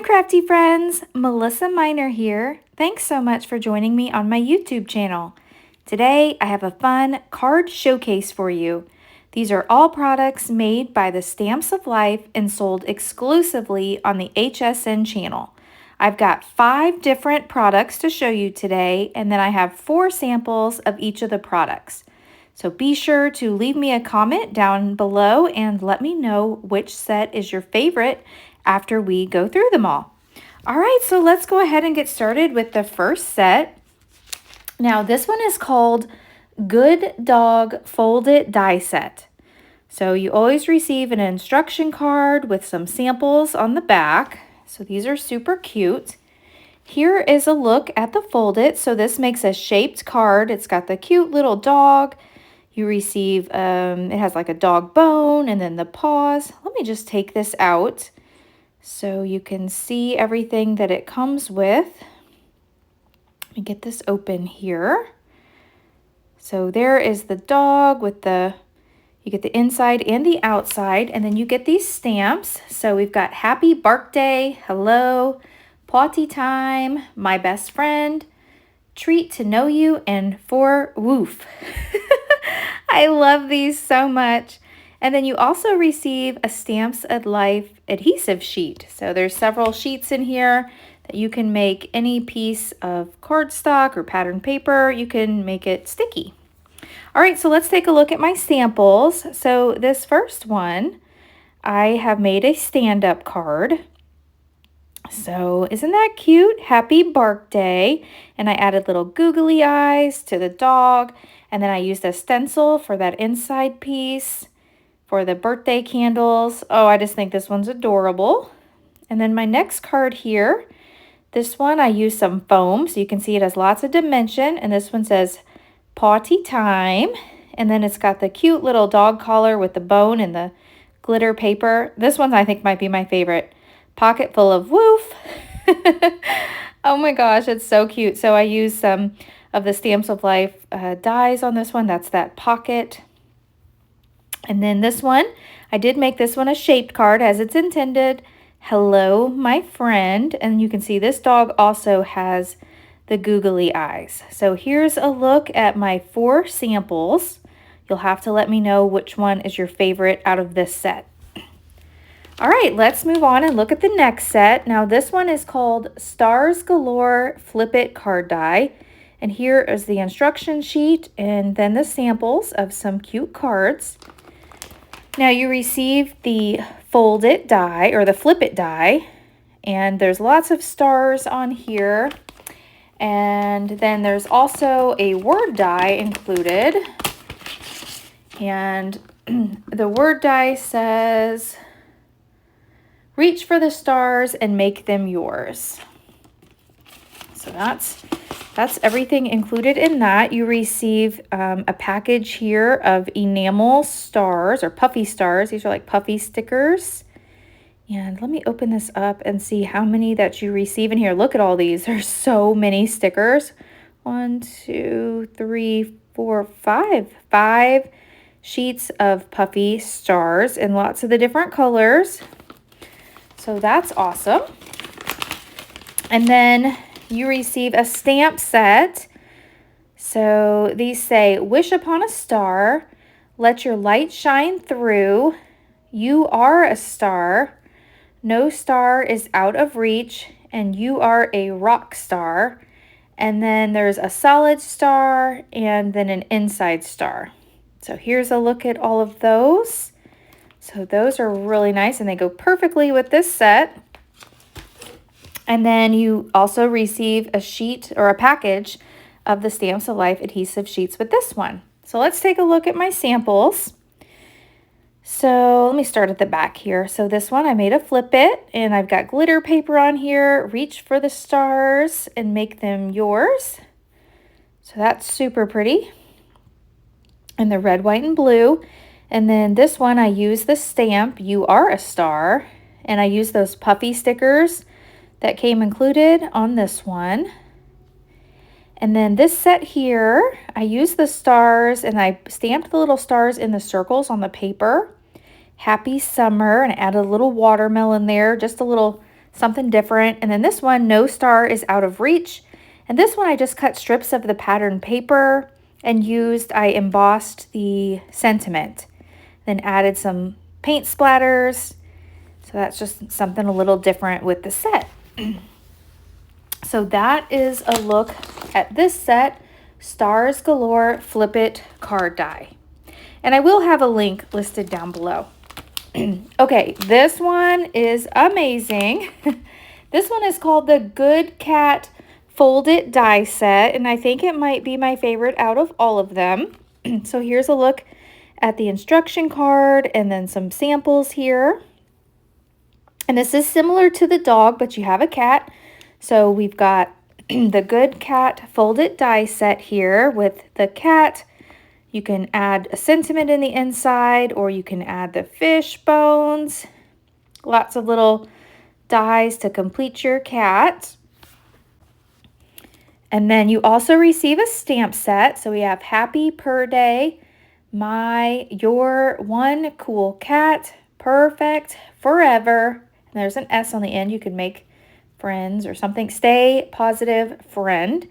Hi crafty friends, Melissa Minor here. Thanks so much for joining me on my YouTube channel. Today I have a fun card showcase for you. These are all products made by the Stamps of Life and sold exclusively on the HSN channel. I've got 5 different products to show you today, and then I have 4 samples of each of the products. So be sure to leave me a comment down below and let me know which set is your favorite after we go through them all. All right, so let's go ahead and get started with the first set. Now this one is called Good Dog Fold It Die Set. So you always receive an instruction card with some samples on the back. So these are super cute. Here is a look at the Fold It. So this makes a shaped card. It's got the cute little dog. You receive, it has like a dog bone and then the paws. Let me just take this out so you can see everything that it comes with. Let me get this open here. So there is the dog with you get the inside and the outside, and then you get these stamps. So we've got Happy Birthday, Hello, Potty Time, My Best Friend, Treat to Know You, and For Woof. I love these so much. And then you also receive a Stamps of Life adhesive sheet. So there's several sheets in here that you can make any piece of cardstock or pattern paper. You can make it sticky. All right, so let's take a look at my samples. So this first one, I have made a stand-up card. So isn't that cute? Happy Birthday. And I added little googly eyes to the dog. And then I used a stencil for that inside piece for the birthday candles. Oh, I just think this one's adorable. And then my next card here, this one I used some foam so you can see it has lots of dimension. And this one says Potty Time. And then it's got the cute little dog collar with the bone and the glitter paper. This one I think might be my favorite. Pocket full of woof. Oh my gosh, it's so cute. So I used some of the Stamps of Life dies on this one. That's that pocket. And then this one, I did make this one a shaped card as it's intended. Hello, my friend. And you can see this dog also has the googly eyes. So here's a look at my 4 samples. You'll have to let me know which one is your favorite out of this set. All right, let's move on and look at the next set. Now this one is called Stars Galore Flip It Card Die. And here is the instruction sheet and then the samples of some cute cards. Now you receive the Fold It die or the Flip It die, and there's lots of stars on here. And then there's also a word die included. And the word die says, reach for the stars and make them yours. So that's everything included in that. You receive a package here of enamel stars or puffy stars. These are like puffy stickers. And let me open this up and see how many that you receive in here. Look at all these. There's so many stickers. 1, 2, 3, 4, 5. 5 sheets of puffy stars in lots of the different colors. So that's awesome. And then you receive a stamp set. So these say, wish upon a star, let your light shine through, you are a star, no star is out of reach, and you are a rock star. And then there's a solid star and then an inside star. So here's a look at all of those. So those are really nice and they go perfectly with this set. And then you also receive a sheet or a package of the Stamps of Life adhesive sheets with this one. So let's take a look at my samples. So let me start at the back here. So this one I made a Flip It, and I've got glitter paper on here. Reach for the stars and make them yours. So that's super pretty. And the red, white, and blue. And then this one I use the stamp, You Are a Star. And I use those puffy stickers that came included on this one. And then this set here, I used the stars and I stamped the little stars in the circles on the paper. Happy Summer, and I added a little watermelon there, just a little something different. And then this one, No Star is Out of Reach. And this one I just cut strips of the pattern paper and I embossed the sentiment, then added some paint splatters. So that's just something a little different with the set. So that is a look at this set, Stars Galore Flip It card die. And I will have a link listed down below. Okay, this one is amazing. This one is called the Good Cat Fold It die set, and I think it might be my favorite out of all of them. So here's a look at the instruction card and then some samples here. And this is similar to the dog, but you have a cat. So we've got the Good Cat Fold It die set here with the cat. You can add a sentiment in the inside, or you can add the fish bones. Lots of little dies to complete your cat. And then you also receive a stamp set. So we have Happy Per Day, Your One Cool Cat, Perfect, Forever. And there's an S on the end. You could make friends or something. Stay Positive Friend.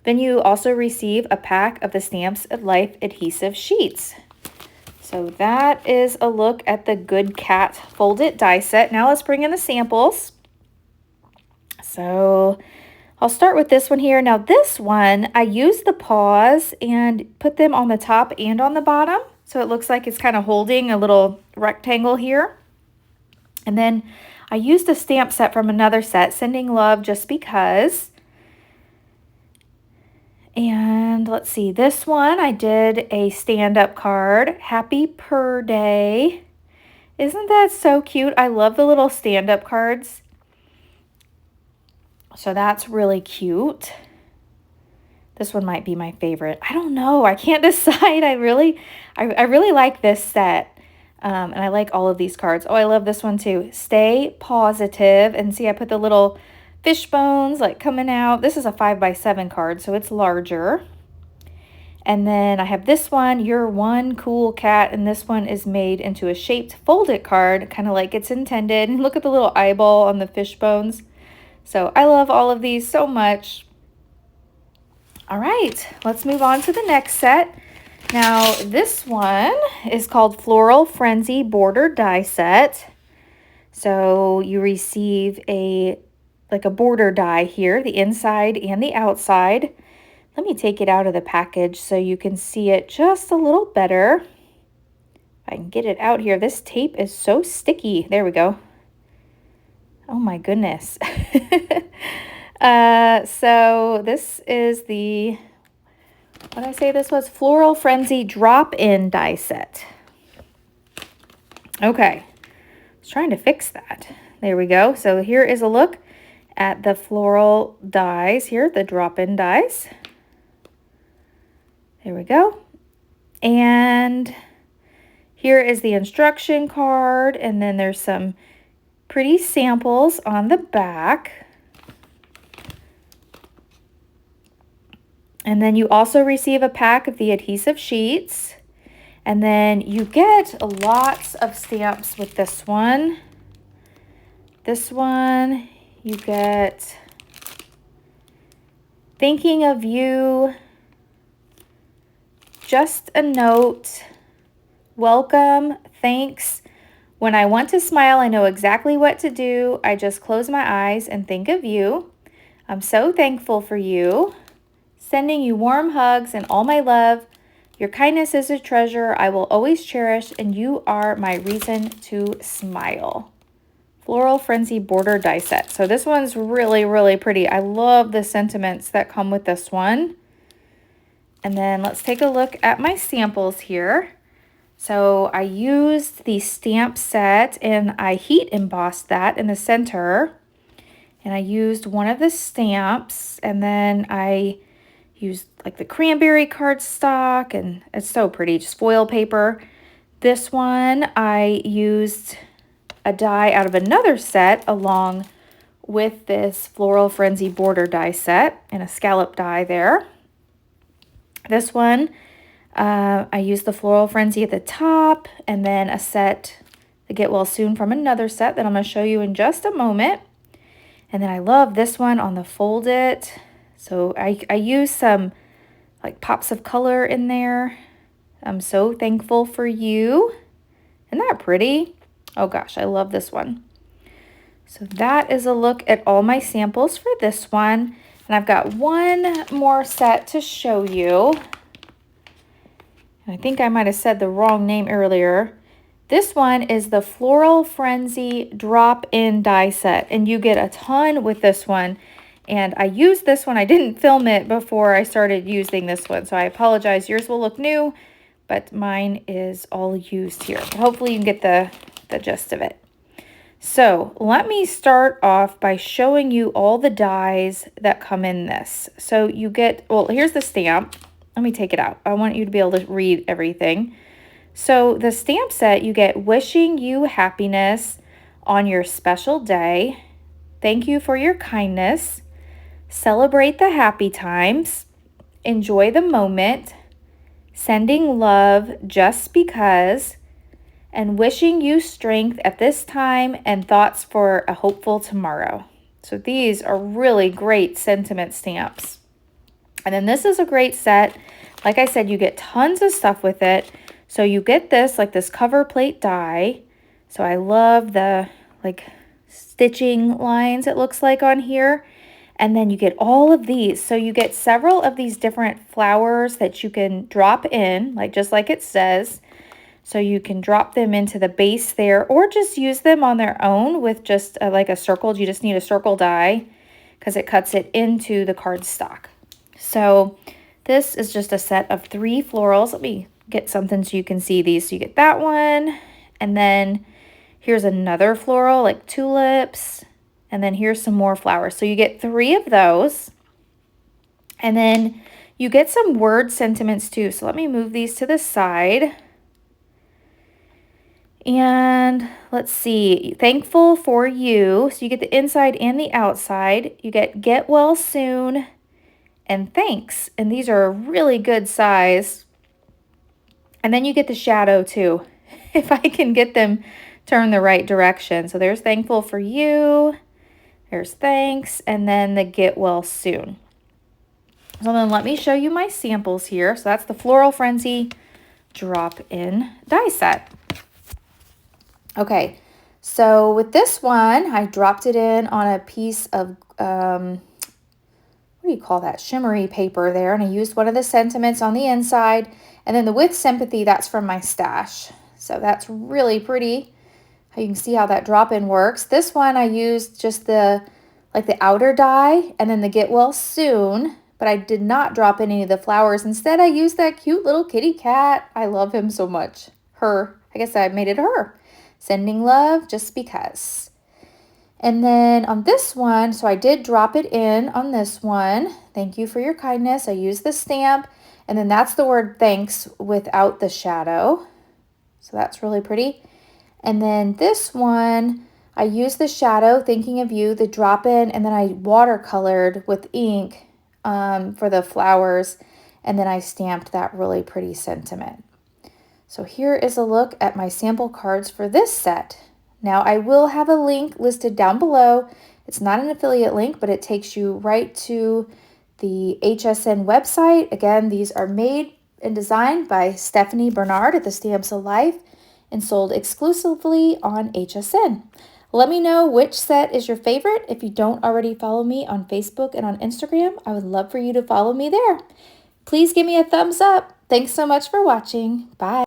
Then you also receive a pack of the Stamps of Life adhesive sheets. So that is a look at the Good Cat Fold It die set. Now let's bring in the samples. So I'll start with this one here. Now this one, I used the paws and put them on the top and on the bottom. So it looks like it's kind of holding a little rectangle here. And then I used a stamp set from another set, Sending Love Just Because. And let's see, this one I did a stand-up card, Happy Per Day. Isn't that so cute? I love the little stand-up cards. So that's really cute. This one might be my favorite. I don't know. I can't decide. I really like this set. And I like all of these cards. Oh, I love this one too. Stay Positive. And see, I put the little fish bones like coming out. This is a 5x7 card, so it's larger. And then I have this one, Your One Cool Cat, and this one is made into a shaped folded card, kind of like it's intended. And look at the little eyeball on the fish bones. So I love all of these so much. All right, let's move on to the next set. Now this one is called Floral Frenzy Border Die Set. So you receive a border die here, the inside and the outside. Let me take it out of the package so you can see it just a little better. If I can get it out here. This tape is so sticky. There we go. Oh my goodness. So this is the, what did I say this was? Floral Frenzy Drop-In die set. Okay, I was trying to fix that. There we go. So here is a look at the floral dies here, the drop-in dies. There we go. And here is the instruction card, and then there's some pretty samples on the back. And then you also receive a pack of the adhesive sheets. And then you get lots of stamps with this one. This one, you get Thinking of You, Just a Note, Welcome, Thanks. When I want to smile, I know exactly what to do. I just close my eyes and think of you. I'm so thankful for you. Sending you warm hugs and all my love. Your kindness is a treasure I will always cherish, and you are my reason to smile. Floral Frenzy Border die set. So this one's really, really pretty. I love the sentiments that come with this one. And then let's take a look at my samples here. So I used the stamp set and I heat embossed that in the center. And I used one of the stamps, and then I used like the cranberry cardstock, and it's so pretty, just foil paper. This one I used a die out of another set along with this Floral Frenzy Border die set and a scallop die there. This one I used the Floral Frenzy at the top, and then a set, the Get Well Soon from another set that I'm going to show you in just a moment. And then I love this one on the Fold It. So I use some like pops of color in there. I'm so thankful for you. Isn't that pretty? Oh gosh, I love this one. So that is a look at all my samples for this one. And I've got one more set to show you. And I think I might have said the wrong name earlier. This one is the Floral Frenzy Drop-In die set. And you get a ton with this one. And I used this one. I didn't film it before I started using this one. So I apologize. Yours will look new, but mine is all used here. Hopefully you can get the gist of it. So let me start off by showing you all the dies that come in this. So you get, well, here's the stamp. Let me take it out. I want you to be able to read everything. So the stamp set, you get wishing you happiness on your special day. Thank you for your kindness. Celebrate the happy times. Enjoy the moment. Sending love just because. And wishing you strength at this time and thoughts for a hopeful tomorrow. So these are really great sentiment stamps. And then this is a great set. Like I said, you get tons of stuff with it. So you get this, like this cover plate die. So I love the like stitching lines it looks like on here. And then you get all of these. So you get several of these different flowers that you can drop in, like just like it says. So you can drop them into the base there or just use them on their own with just like a circle. You just need a circle die because it cuts it into the cardstock. So this is just a set of 3 florals. Let me get something so you can see these. So you get that one, and then here's another floral like tulips, and then here's some more flowers. So you get 3 of those, and then you get some word sentiments too. So let me move these to the side. And let's see, thankful for you. So you get the inside and the outside. You get well soon and thanks. And these are a really good size. And then you get the shadow too, if I can get them turned the right direction. So there's thankful for you. There's thanks. And then the get well soon. So then let me show you my samples here. So that's the Floral Frenzy drop-in die set. Okay, so with this one, I dropped it in on a piece of, what do you call that, shimmery paper there, and I used one of the sentiments on the inside, and then the with sympathy, that's from my stash. So that's really pretty. You can see how that drop-in works. This one, I used just the outer die, and then the get well soon, but I did not drop in any of the flowers. Instead, I used that cute little kitty cat. I love him so much. Her, I guess I made it her. Sending love just because. And then on this one, so I did drop it in on this one. Thank you for your kindness. I used the stamp, and then that's the word thanks without the shadow. So that's really pretty. And then this one, I used the shadow, thinking of you, the drop in, and then I watercolored with ink for the flowers, and then I stamped that really pretty sentiment. So here is a look at my sample cards for this set. Now I will have a link listed down below. It's not an affiliate link, but it takes you right to the HSN website. Again, these are made and designed by Stephanie Bernard at the Stamps of Life and sold exclusively on HSN. Let me know which set is your favorite. If you don't already follow me on Facebook and on Instagram, I would love for you to follow me there. Please give me a thumbs up. Thanks so much for watching. Bye.